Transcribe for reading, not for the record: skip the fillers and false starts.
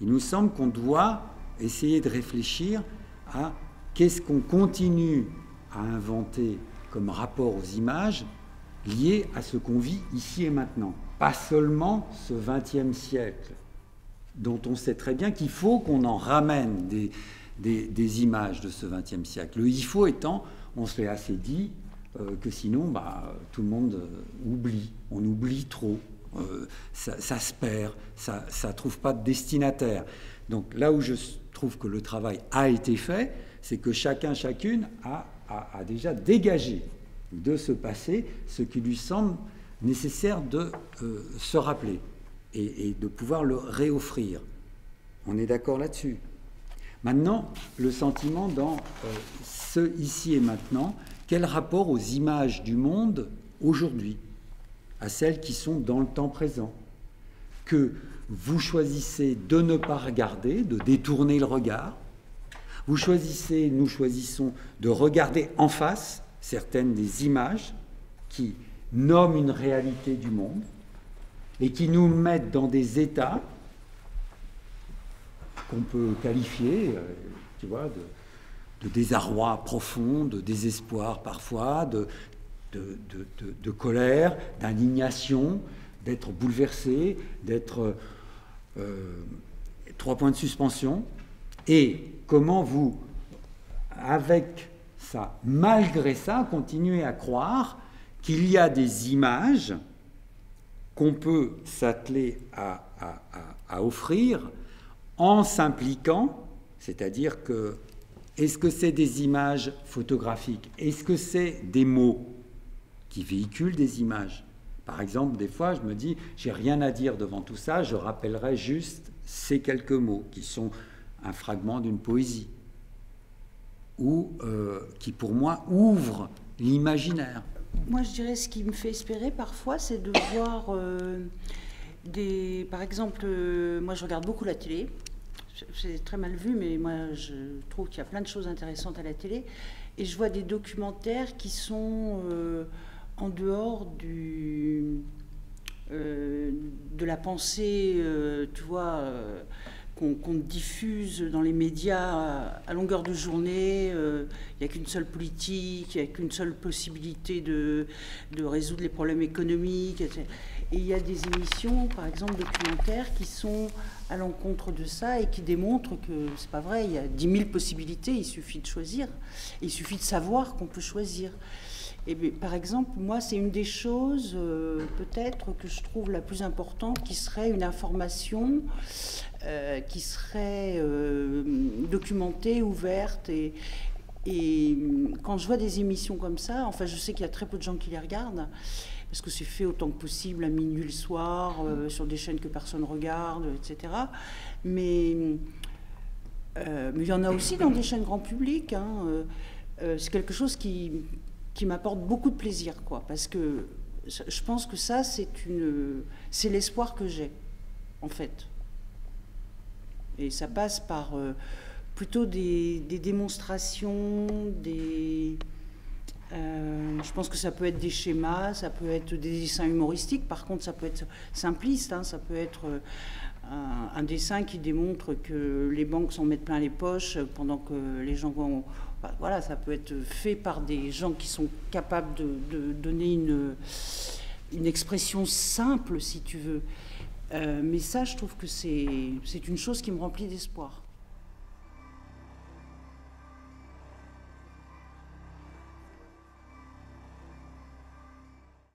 Il nous semble qu'on doit essayer de réfléchir à qu'est-ce qu'on continue à inventer comme rapport aux images liées à ce qu'on vit ici et maintenant. Pas seulement ce XXe siècle, dont on sait très bien qu'il faut qu'on en ramène des images de ce XXe siècle. Le « il faut » étant, on se l'est assez dit, que sinon tout le monde oublie, on oublie trop, ça se perd, ça ne trouve pas de destinataire. Donc là où je trouve que le travail a été fait, c'est que chacun, chacune a déjà dégagé de ce passé ce qui lui semble nécessaire de se rappeler et de pouvoir le réoffrir. On est d'accord là-dessus. Maintenant, le sentiment dans ce ici et maintenant, quel rapport aux images du monde aujourd'hui, à celles qui sont dans le temps présent, que vous choisissez de ne pas regarder, de détourner le regard, vous choisissez, nous choisissons de regarder en face certaines des images qui nomment une réalité du monde et qui nous mettent dans des états qu'on peut qualifier, tu vois, de désarroi profond, de désespoir parfois, de colère, d'indignation, d'être bouleversé, d'être 3 points de suspension. Et comment vous, avec ça, malgré ça, continuez à croire qu'il y a des images qu'on peut s'atteler à offrir en s'impliquant, c'est-à-dire que est-ce que c'est des images photographiques? Est-ce que c'est des mots qui véhiculent des images? Par exemple, des fois, je me dis, j'ai rien à dire devant tout ça, je rappellerai juste ces quelques mots qui sont un fragment d'une poésie ou qui, pour moi, ouvrent l'imaginaire. Moi, je dirais, ce qui me fait espérer parfois, c'est de voir par exemple, moi, je regarde beaucoup la télé. C'est très mal vu, mais moi, je trouve qu'il y a plein de choses intéressantes à la télé. Et je vois des documentaires qui sont en dehors de la pensée, tu vois, qu'on diffuse dans les médias à longueur de journée. Il n'y a qu'une seule politique, il n'y a qu'une seule possibilité de résoudre les problèmes économiques, etc. Et il y a des émissions, par exemple documentaires, qui sont à l'encontre de ça et qui démontrent que c'est pas vrai. Il y a 10 000 possibilités, il suffit de choisir. Il suffit de savoir qu'on peut choisir. Et bien, par exemple, moi, c'est une des choses, peut-être, que je trouve la plus importante, qui serait une information qui serait documentée, ouverte. Et quand je vois des émissions comme ça, enfin, je sais qu'il y a très peu de gens qui les regardent, parce que c'est fait autant que possible à minuit le soir, sur des chaînes que personne ne regarde, etc. Mais il y en a aussi dans des chaînes grand public. Hein, c'est quelque chose qui m'apporte beaucoup de plaisir, quoi, parce que je pense que ça, c'est l'espoir que j'ai, en fait. Et ça passe par plutôt des démonstrations, je pense que ça peut être des schémas, ça peut être des dessins humoristiques, par contre ça peut être simpliste, hein, ça peut être un dessin qui démontre que les banques s'en mettent plein les poches pendant que les gens vont... Voilà, ça peut être fait par des gens qui sont capables de donner une expression simple, si tu veux. Mais ça, je trouve que c'est une chose qui me remplit d'espoir.